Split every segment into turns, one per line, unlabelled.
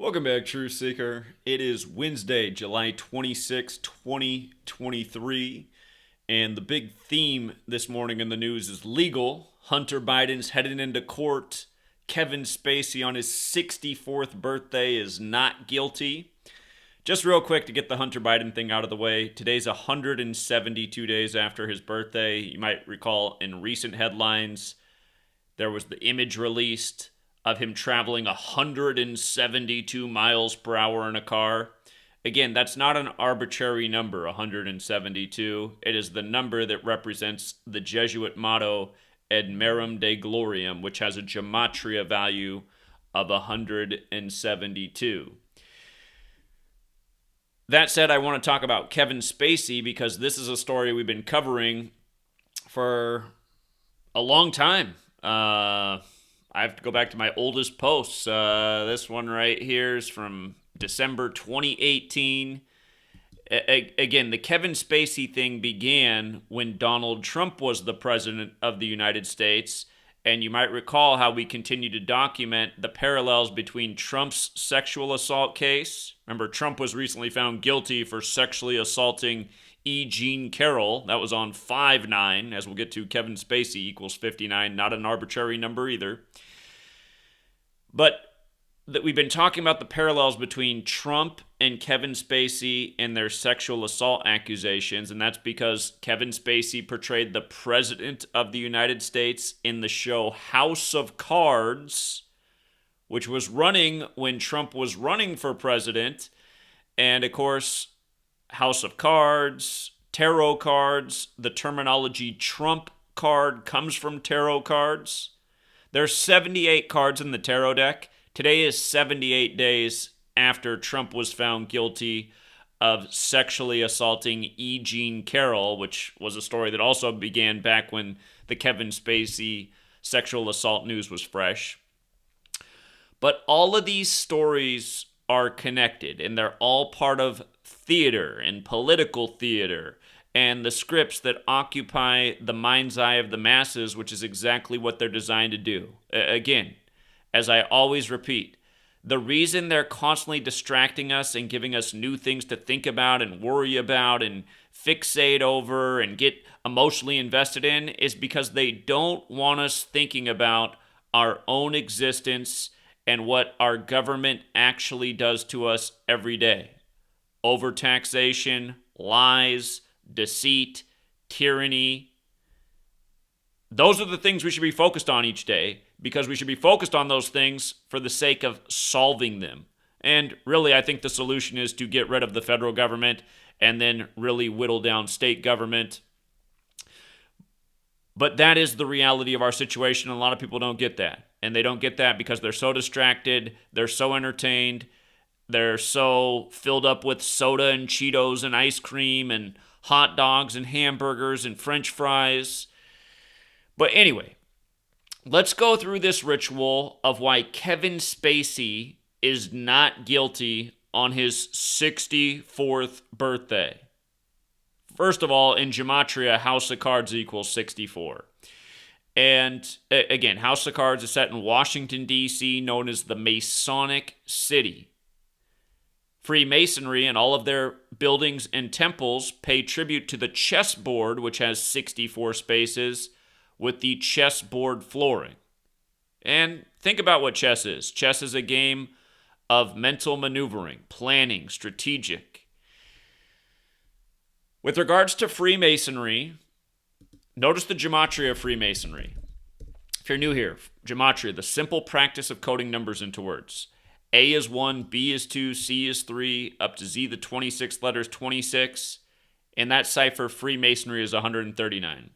Welcome back, Truth Seeker. It is Wednesday, July 26, 2023, and the big theme this morning in the news is legal. Hunter Biden's heading into court. Kevin Spacey on his 64th birthday is not guilty. Just real quick to get the Hunter Biden thing out of the way, today's 172 days after his birthday. You might recall in recent headlines, there was the image released of him traveling 172 miles per hour in a car. Again, that's not an arbitrary number, 172. It is the number that represents the Jesuit motto, Ad Merum Dei Gloriam, which has a gematria value of 172. That said, I want to talk about Kevin Spacey because this is a story we've been covering for a long time. I have to go back to my oldest posts. This one right here is from December 2018. Again, the Kevin Spacey thing began when Donald Trump was the president of the United States. And you might recall how we continue to document the parallels between Trump's sexual assault case. Remember, Trump was recently found guilty for sexually assaulting E. Jean Carroll. That was on 5/9. As we'll get to, Kevin Spacey equals 59. Not an arbitrary number either. But that we've been talking about the parallels between Trump and Kevin Spacey and their sexual assault accusations, and that's because Kevin Spacey portrayed the President of the United States in the show House of Cards, which was running when Trump was running for president. And of course, House of Cards, tarot cards, the terminology Trump card comes from tarot cards. There's 78 cards in the tarot deck. Today is 78 days after Trump was found guilty of sexually assaulting E. Jean Carroll, which was a story that also began back when the Kevin Spacey sexual assault news was fresh. But all of these stories are connected, and they're all part of theater and political theater and the scripts that occupy the mind's eye of the masses, which is exactly what they're designed to do. Again, as I always repeat, the reason they're constantly distracting us and giving us new things to think about and worry about and fixate over and get emotionally invested in is because they don't want us thinking about our own existence and what our government actually does to us every day. Overtaxation, lies, deceit, tyranny. Those are the things we should be focused on each day because we should be focused on those things for the sake of solving them. And really, I think the solution is to get rid of the federal government and then really whittle down state government. But that is the reality of our situation. A lot of people don't get that. And they don't get that because they're so distracted, they're so entertained, they're so filled up with soda and Cheetos and ice cream and hot dogs and hamburgers and French fries. But anyway, let's go through this ritual of why Kevin Spacey is not guilty on his 64th birthday. First of all, in Gematria, House of Cards equals 64. And again, House of Cards is set in Washington, D.C., known as the Masonic City. Freemasonry and all of their buildings and temples pay tribute to the chessboard, which has 64 spaces, with the chessboard flooring. And think about what chess is. Chess is a game of mental maneuvering, planning, strategic. With regards to Freemasonry, notice the gematria of Freemasonry. If you're new here, gematria, the simple practice of coding numbers into words. A is 1, B is 2, C is 3, up to Z, the 26th letter is 26. And that cipher, Freemasonry, is 139.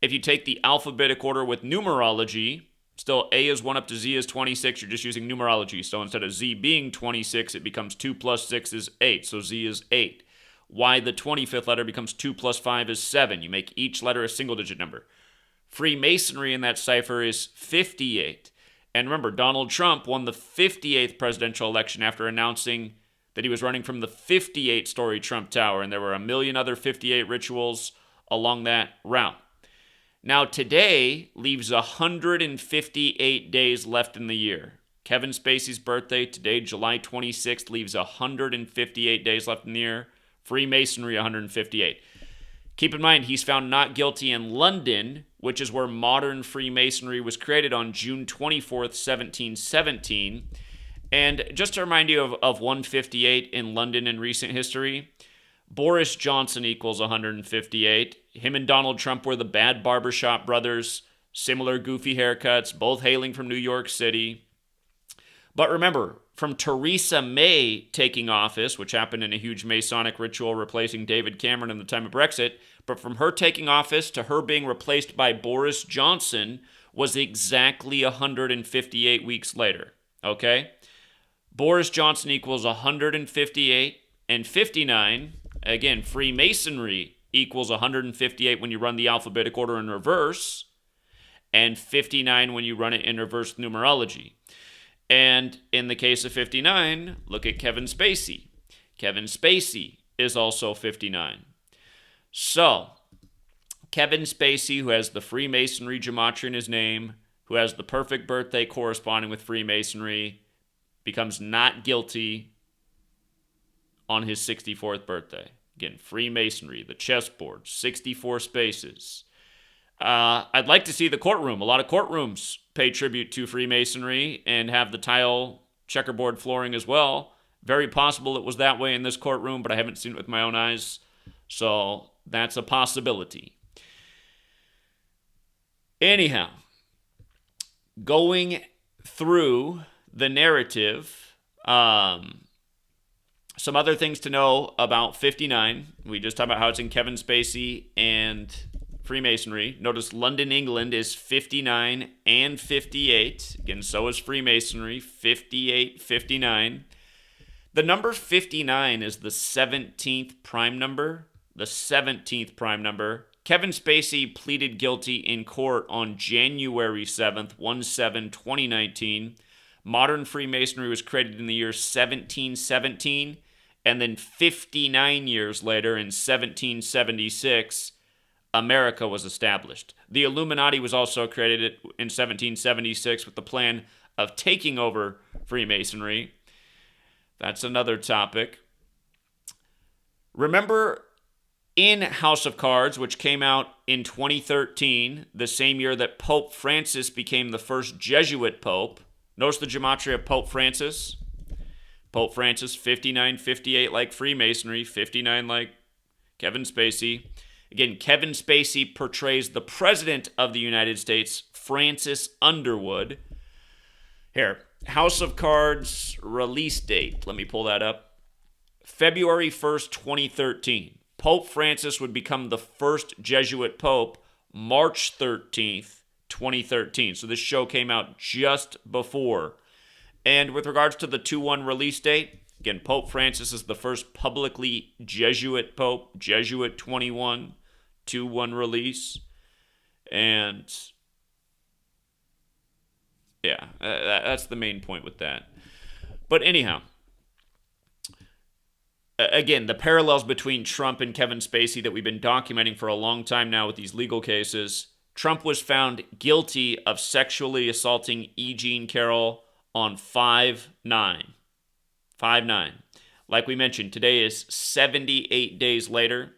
If you take the alphabetic order with numerology, still A is 1 up to Z is 26. You're just using numerology. So instead of Z being 26, it becomes 2 plus 6 is 8. So Z is 8. Y, the 25th letter, becomes 2 plus 5 is 7. You make each letter a single-digit number. Freemasonry in that cipher is 58. And remember, Donald Trump won the 58th presidential election after announcing that he was running from the 58-story Trump Tower, and there were a million other 58 rituals along that route. Now, today leaves 158 days left in the year. Kevin Spacey's birthday today, July 26th, leaves 158 days left in the year. Freemasonry, 158. Keep in mind, he's found not guilty in London, which is where modern Freemasonry was created on June 24th, 1717. And just to remind you of 158 in London in recent history, Boris Johnson equals 158. Him and Donald Trump were the bad barbershop brothers, similar goofy haircuts, both hailing from New York City. But remember, from Theresa May taking office, which happened in a huge Masonic ritual replacing David Cameron in the time of Brexit, but from her taking office to her being replaced by Boris Johnson was exactly 158 weeks later, okay? Boris Johnson equals 158 and 59. Again, Freemasonry equals 158 when you run the alphabetic order in reverse, and 59 when you run it in reverse numerology. And in the case of 59, look at Kevin Spacey. Kevin Spacey is also 59. So, Kevin Spacey, who has the Freemasonry gematria in his name, who has the perfect birthday corresponding with Freemasonry, becomes not guilty on his 64th birthday. Again, Freemasonry, the chessboard, 64 spaces. I'd like to see the courtroom. A lot of courtrooms pay tribute to Freemasonry and have the tile checkerboard flooring as well. Very possible it was that way in this courtroom, but I haven't seen it with my own eyes. So that's a possibility. Anyhow, going through the narrative, some other things to know about 59. We just talked about how it's in Kevin Spacey and Freemasonry. Notice London, England is 59 and 58. Again, so is Freemasonry, 58, 59. The number 59 is the 17th prime number. The 17th prime number. Kevin Spacey pleaded guilty in court on January 7th, 1/7/2019. Modern Freemasonry was created in the year 1717, and then 59 years later, in 1776, America was established. The Illuminati was also created in 1776 with the plan of taking over Freemasonry. That's another topic. Remember, in House of Cards, which came out in 2013, the same year that Pope Francis became the first Jesuit pope, notice the gematria of Pope Francis. Pope Francis, 59, 58 like Freemasonry, 59 like Kevin Spacey. Again, Kevin Spacey portrays the President of the United States, Francis Underwood. Here, House of Cards release date. Let me pull that up. February 1st, 2013. Pope Francis would become the first Jesuit pope March 13th, 2013. So this show came out just before. And with regards to the 2/1 release date, again, Pope Francis is the first publicly Jesuit pope, Jesuit 21, 2/1 release. And yeah, that's the main point with that. But anyhow, again, the parallels between Trump and Kevin Spacey that we've been documenting for a long time now with these legal cases. Trump was found guilty of sexually assaulting E. Jean Carroll on 5/9. 5/9. Like we mentioned, today is 78 days later.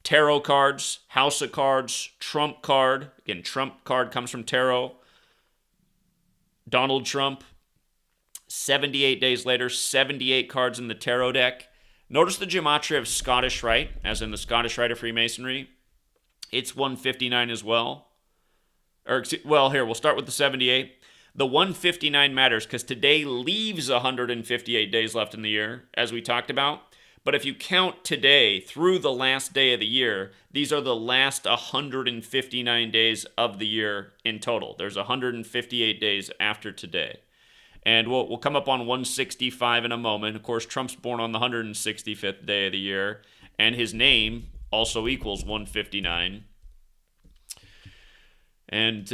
Tarot cards, House of Cards, Trump card. Again, Trump card comes from tarot. Donald Trump. 78 days later, 78 cards in the tarot deck. Notice the gematria of Scottish Rite, as in the Scottish Rite of Freemasonry. It's 159 as well. Well, here, we'll start with the 78. The 159 matters because today leaves 158 days left in the year, as we talked about. But if you count today through the last day of the year, these are the last 159 days of the year in total. There's 158 days after today. And we'll come up on 165 in a moment. Of course, Trump's born on the 165th day of the year, and his name also equals 159. And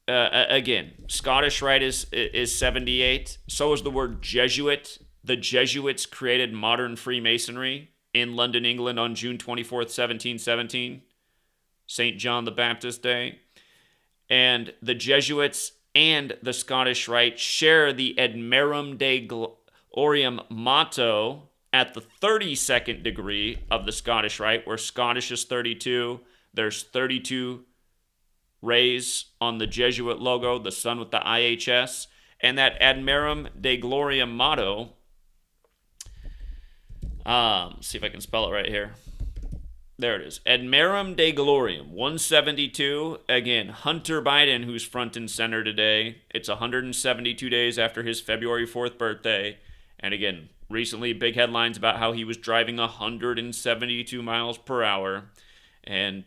again, Scottish Rite is 78. So is the word Jesuit. The Jesuits created modern Freemasonry in London, England on June 24th, 1717, St. John the Baptist Day. And the Jesuits and the Scottish Rite share the Admerum Dei Gloriam motto at the 32nd degree of the Scottish Rite, where Scottish is 32. There's 32 rays on the Jesuit logo, the sun with the IHS. And that Admerum Dei Gloriam motto, see if I can spell it right here. There it is. Admerum Dei Gloriam, 172. Again, Hunter Biden, who's front and center today. It's 172 days after his February 4th birthday. And again, recently big headlines about how he was driving 172 miles per hour. And,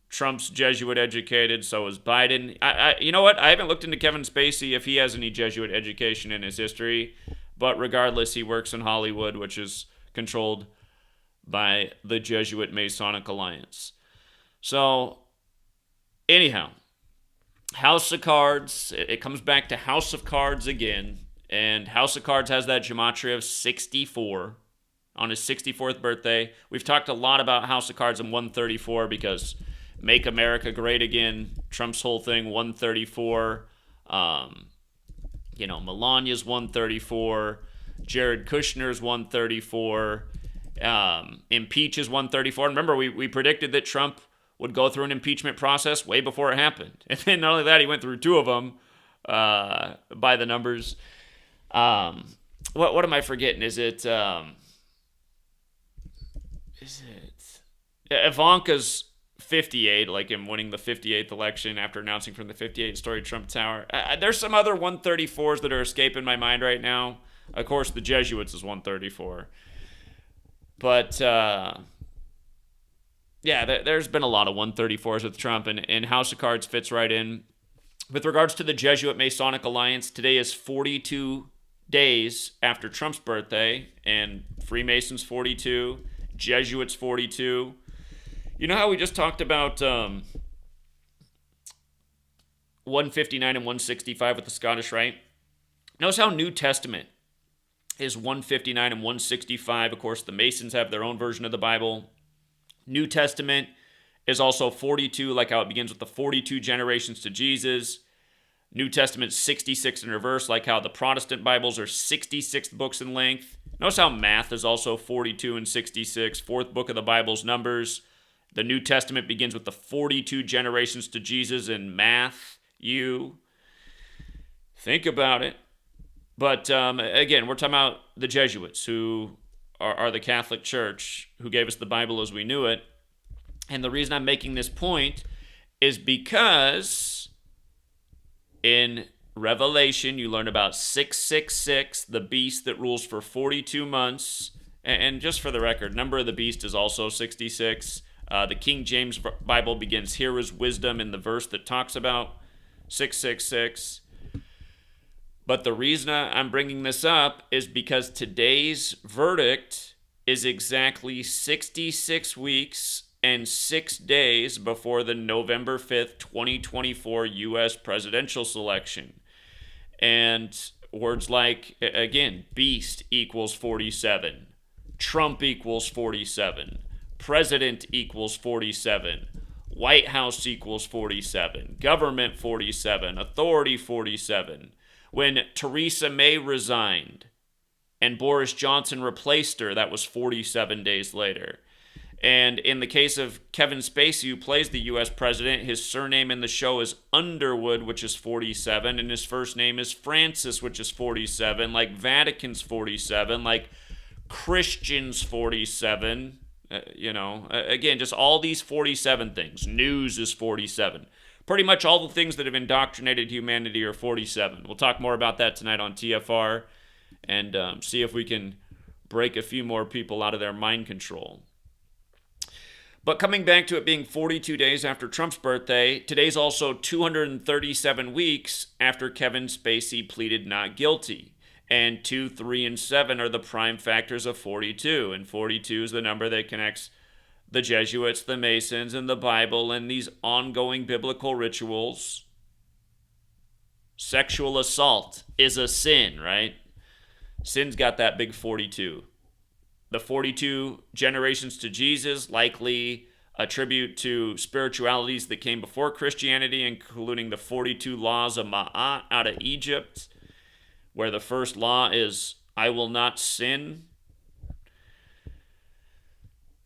Trump's Jesuit educated, so is Biden. You know what? I haven't looked into Kevin Spacey if he has any Jesuit education in his history. But regardless, he works in Hollywood, which is controlled by the Jesuit Masonic Alliance. So, anyhow, House of Cards, it comes back to House of Cards again, and House of Cards has that gematria of 64 on his 64th birthday. We've talked a lot about House of Cards and 134 because Make America Great Again, Trump's whole thing, 134. Melania's 134. Jared Kushner's 134. Impeach is 134. Remember, we predicted that Trump would go through an impeachment process way before it happened. And then not only that, he went through two of them by the numbers. What am I forgetting? Is it Ivanka's 58, like him winning the 58th election after announcing from the 58-story Trump Tower? There's some other 134s that are escaping my mind right now. Of course, the Jesuits is 134. But, there's been a lot of 134s with Trump, and House of Cards fits right in. With regards to the Jesuit Masonic Alliance, today is 42 days after Trump's birthday, and Freemasons 42, Jesuits 42. You know how we just talked about 159 and 165 with the Scottish Rite? Notice how New Testament is 159 and 165. Of course, the Masons have their own version of the Bible. New Testament is also 42, like how it begins with the 42 generations to Jesus. New Testament 66 in reverse, like how the Protestant Bibles are 66 books in length. Notice how math is also 42 and 66. Fourth book of the Bible's Numbers. The New Testament begins with the 42 generations to Jesus in Matthew. Think about it. But again, we're talking about the Jesuits, who are the Catholic Church, who gave us the Bible as we knew it. And the reason I'm making this point is because in Revelation, you learn about 666, the beast that rules for 42 months. And just for the record, number of the beast is also 66. The King James Bible begins, "Here is wisdom," in the verse that talks about 666. But the reason I'm bringing this up is because today's verdict is exactly 66 weeks and 6 days before the November 5th, 2024 U.S. presidential selection. And words like, again, beast equals 47, Trump equals 47, president equals 47, White House equals 47, government 47, authority 47. When Theresa May resigned and Boris Johnson replaced her, that was 47 days later. And in the case of Kevin Spacey, who plays the U.S. president, his surname in the show is Underwood, which is 47, and his first name is Francis, which is 47, like Vatican's 47, like Christians 47, again, just all these 47 things. News is 47. Pretty much all the things that have indoctrinated humanity are 47. We'll talk more about that tonight on TFR and see if we can break a few more people out of their mind control. But coming back to it being 42 days after Trump's birthday, today's also 237 weeks after Kevin Spacey pleaded not guilty. And 2, 3, and 7 are the prime factors of 42. And 42 is the number that connects the Jesuits, the Masons, and the Bible, and these ongoing biblical rituals. Sexual assault is a sin, right? Sin's got that big 42. The 42 generations to Jesus, likely a tribute to spiritualities that came before Christianity, including the 42 laws of Ma'at out of Egypt, where the first law is, I will not sin.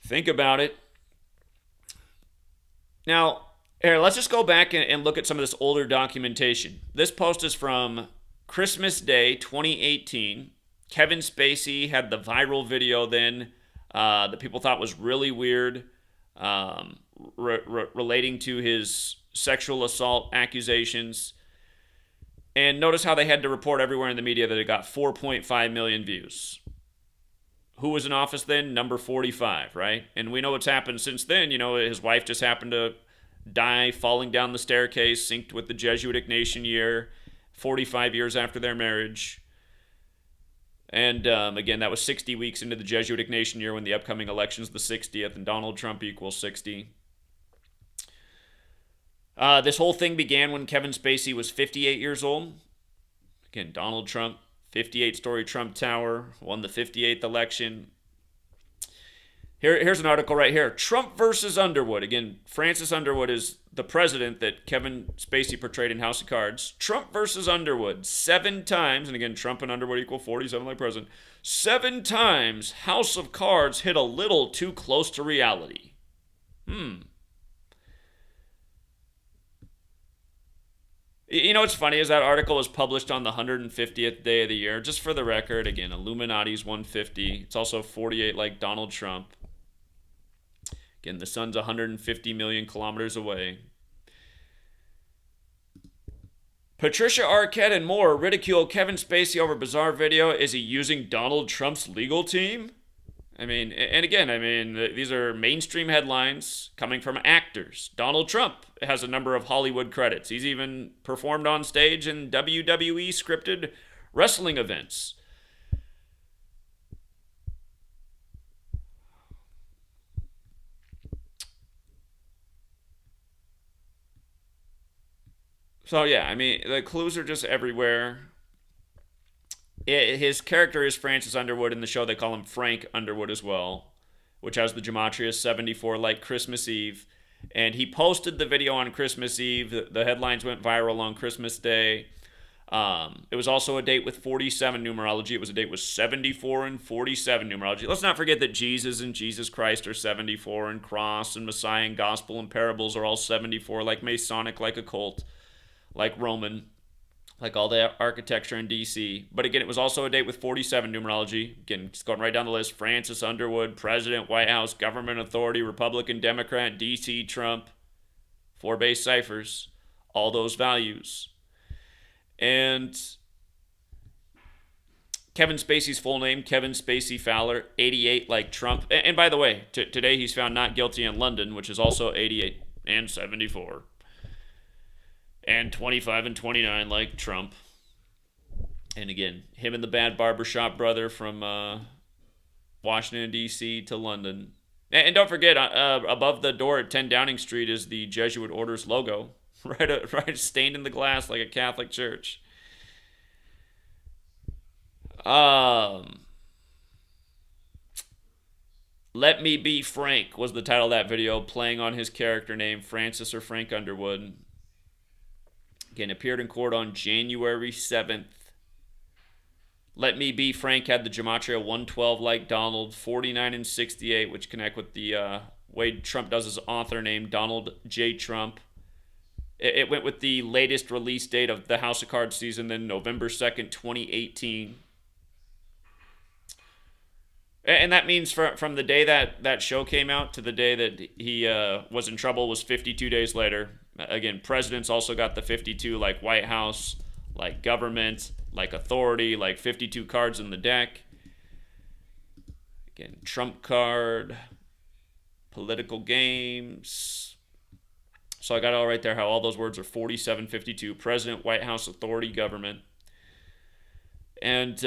Think about it. Now, here, let's just go back and look at some of this older documentation. This post is from Christmas Day 2018. Kevin Spacey had the viral video then that people thought was really weird, relating to his sexual assault accusations. And notice how they had to report everywhere in the media that it got 4.5 million views. Who was in office then? Number 45, right? And we know what's happened since then. You know, his wife just happened to die falling down the staircase, synced with the Jesuit Ignatian year, 45 years after their marriage. And again, that was 60 weeks into the Jesuit Ignatian year when the upcoming election's the 60th, and Donald Trump equals 60. This whole thing began when Kevin Spacey was 58 years old. Again, Donald Trump, 58-story Trump Tower, won the 58th election. Here's an article right here. Trump versus Underwood. Again, Francis Underwood is the president that Kevin Spacey portrayed in House of Cards. Trump versus Underwood. 7 times, and again, Trump and Underwood equal 47 like president. 7 times House of Cards hit a little too close to reality. You know what's funny is that article was published on the 150th day of the year. Just for the record, again, Illuminati's 150. It's also 48 like Donald Trump. Again, the sun's 150 million kilometers away. Patricia Arquette and more ridicule Kevin Spacey over bizarre video. Is he using Donald Trump's legal team? I mean, and again, these are mainstream headlines coming from actors. Donald Trump has a number of Hollywood credits. He's even performed on stage in WWE scripted wrestling events. So yeah, I mean, the clues are just everywhere. His character is Francis Underwood. In the show, they call him Frank Underwood as well, which has the Gematria 74 like Christmas Eve. And he posted the video on Christmas Eve. The headlines went viral on Christmas Day. It was also a date with 47 numerology. It was a date with 74 and 47 numerology. Let's not forget that Jesus and Jesus Christ are 74, and Cross and Messiah and Gospel and Parables are all 74, like Masonic, like occult, like Roman, like all the architecture in D.C. But again, it was also a date with 47 numerology. Again, just going right down the list. Francis Underwood, President, White House, Government Authority, Republican, Democrat, D.C., Trump. 4 base ciphers. All those values. And Kevin Spacey's full name, Kevin Spacey Fowler, 88 like Trump. And by the way, today he's found not guilty in London, which is also 88 and 74. And 25 and 29 like Trump. And again, him and the bad barbershop brother from Washington, D.C. to London. And don't forget, above the door at 10 Downing Street is the Jesuit Order's logo. Right stained in the glass like a Catholic church. Let Me Be Frank was the title of that video, playing on his character name, Francis or Frank Underwood. Again, appeared in court on January 7th. Let Me Be Frank had the Gematria 112 like Donald, 49 and 68, which connect with the way Trump does his author name, Donald J. Trump. It went with the latest release date of the House of Cards season, then November 2nd, 2018. And that means from the day that show came out to the day that he was in trouble was 52 days later. Again, presidents also got the 52, like White House, like government, like authority, like 52 cards in the deck. Again, Trump card, political games. So I got it all right there, how all those words are 47, 52, president, White House, authority, government. And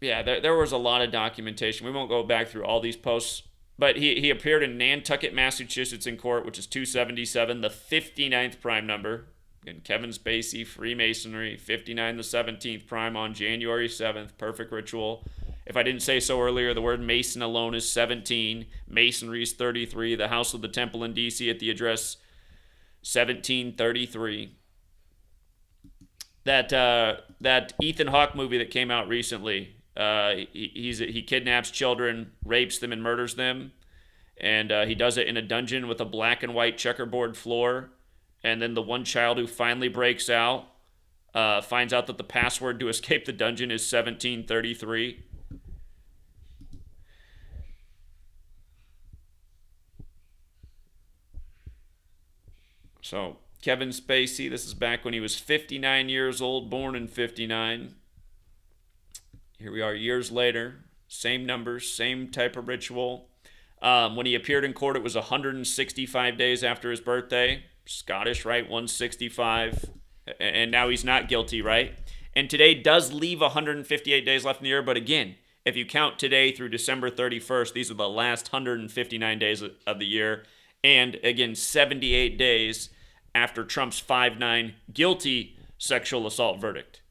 yeah, there was a lot of documentation. We won't go back through all these posts. But he appeared in Nantucket, Massachusetts in court, which is 277, the 59th prime number. Again, Kevin Spacey, Freemasonry, 59, the 17th prime on January 7th, perfect ritual. If I didn't say so earlier, the word Mason alone is 17. Masonry is 33. The house of the temple in D.C. at the address 1733. That Ethan Hawke movie that came out recently, he kidnaps children, rapes them, and murders them. And he does it in a dungeon with a black and white checkerboard floor. And then the one child who finally breaks out finds out that the password to escape the dungeon is 1733. So, Kevin Spacey, this is back when he was 59 years old, born in 59. Here we are years later, same numbers, same type of ritual. When he appeared in court, it was 165 days after his birthday. Scottish, right? 165. And now he's not guilty, right? And today does leave 158 days left in the year, but again, if you count today through December 31st, these are the last 159 days of the year. And again, 78 days after Trump's 5-9 guilty sexual assault verdict.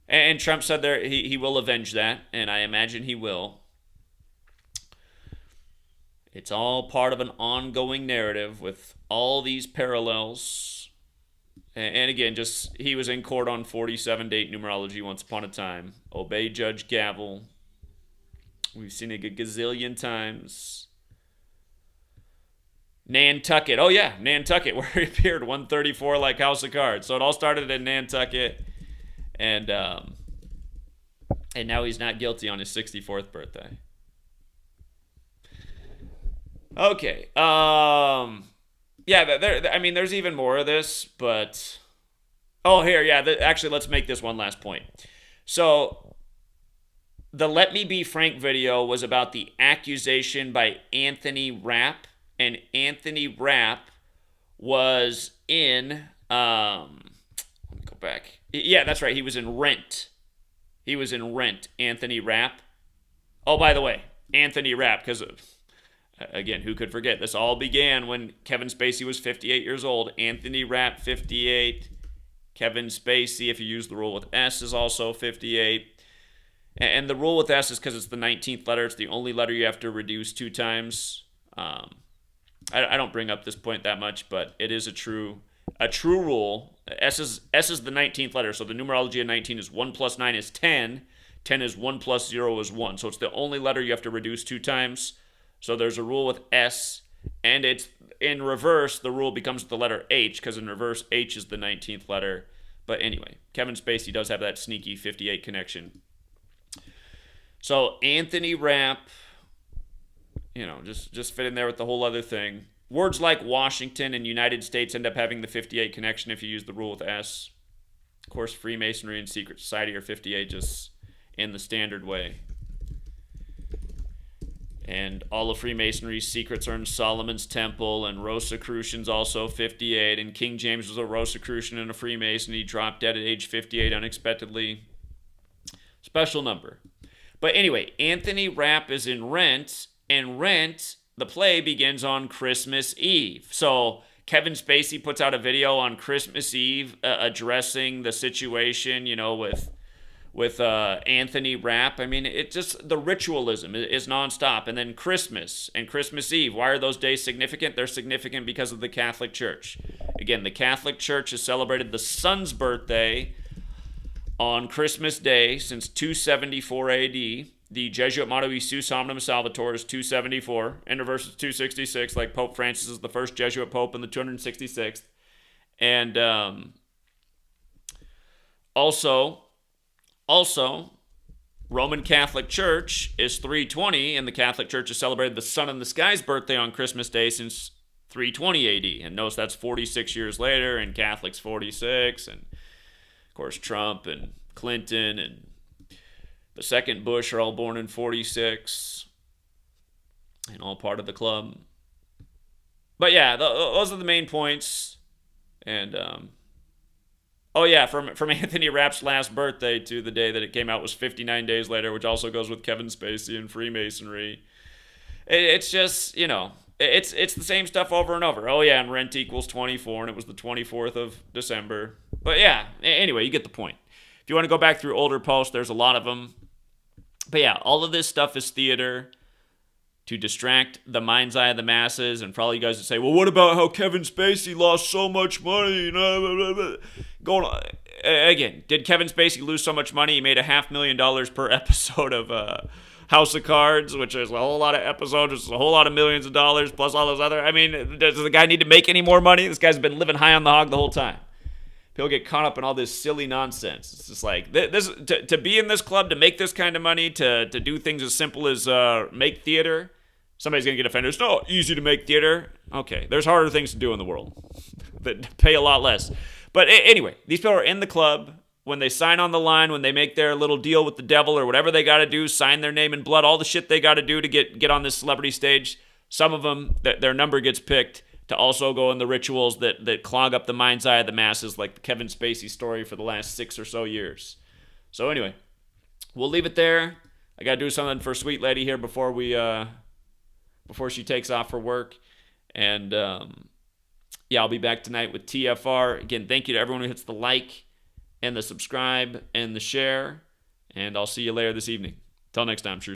And Trump said there he will avenge that, and I imagine he will. It's all part of an ongoing narrative with all these parallels. And again, just he was in court on 47 date numerology once upon a time. Obey Judge Gavel. We've seen it a gazillion times. Nantucket. Oh, yeah, Nantucket, where he appeared 134 like House of Cards. So it all started in Nantucket. And now he's not guilty on his 64th birthday. Okay. Yeah, there's even more of this, but... Oh, here, yeah, actually, let's make this one last point. So... The Let Me Be Frank video was about the accusation by Anthony Rapp. And Anthony Rapp was in... let me go back. Yeah, that's right. He was in Rent. Anthony Rapp. Oh, by the way, Anthony Rapp, because, again, who could forget? This all began when Kevin Spacey was 58 years old. Anthony Rapp, 58. Kevin Spacey, if you use the rule with S, is also 58. And the rule with S is because it's the 19th letter. It's the only letter you have to reduce 2 times. I don't bring up this point that much, but it is a true rule. S is the 19th letter, so the numerology of 19 is 1 plus 9 is 10. 10 is 1 plus 0 is 1. So it's the only letter you have to reduce 2 times. So there's a rule with S, and it's in reverse, the rule becomes the letter H, because in reverse, H is the 19th letter. But anyway, Kevin Spacey does have that sneaky 58 connection. So Anthony Rapp, just fit in there with the whole other thing. Words like Washington and United States end up having the 58 connection if you use the rule with S. Of course, Freemasonry and Secret Society are 58 just in the standard way. And all of Freemasonry's secrets are in Solomon's Temple, and Rosicrucian's also 58, and King James was a Rosicrucian and a Freemason. He dropped dead at age 58 unexpectedly. Special number. But anyway, Anthony Rapp is in Rent, and Rent, the play, begins on Christmas Eve. So Kevin Spacey puts out a video on Christmas Eve addressing the situation, with Anthony Rapp. I mean, it just, the ritualism is nonstop. And then Christmas and Christmas Eve. Why are those days significant? They're significant because of the Catholic Church. Again, the Catholic Church has celebrated the Son's birthday on Christmas Day since 274 AD. The Jesuit motto, Isus Omnum Salvator, is 274. In reverse, it's 266, like Pope Francis is the first Jesuit pope in the 266th. And also, Roman Catholic Church is 320, and the Catholic Church has celebrated the Sun in the Sky's birthday on Christmas Day since 320 AD. And notice that's 46 years later, and Catholics 46, and of course Trump and Clinton and the second Bush are all born in 46 and all part of the club. But yeah, those are the main points. And from Anthony Rapp's last birthday to the day that it came out was 59 days later, which also goes with Kevin Spacey and Freemasonry. It's just, it's the same stuff over and over. Oh yeah, and Rent equals 24, and it was the 24th of December. But yeah, anyway, you get the point. If you want to go back through older posts, there's a lot of them. But yeah, all of this stuff is theater to distract the mind's eye of the masses. And for all you guys to say, well, what about how Kevin Spacey lost so much money? Going on. Again, did Kevin Spacey lose so much money? He made $500,000 per episode of House of Cards, which is a whole lot of episodes, which is a whole lot of millions of dollars, plus all those other. I mean, does the guy need to make any more money? This guy's been living high on the hog the whole time. People get caught up in all this silly nonsense. It's just like, this to be in this club, to make this kind of money, to do things as simple as make theater. Somebody's going to get offended. It's not easy to make theater. Okay, there's harder things to do in the world that pay a lot less. But anyway, these people are in the club. When they sign on the line, when they make their little deal with the devil or whatever they got to do, sign their name in blood, all the shit they got to do to get on this celebrity stage, some of them, their number gets picked to also go in the rituals that clog up the mind's eye of the masses, like the Kevin Spacey story for the last 6 or so years. So anyway, we'll leave it there. I got to do something for Sweet Lady here before she takes off for work. And yeah, I'll be back tonight with TFR. Again, thank you to everyone who hits the like and the subscribe and the share. And I'll see you later this evening. Till next time, Shrews.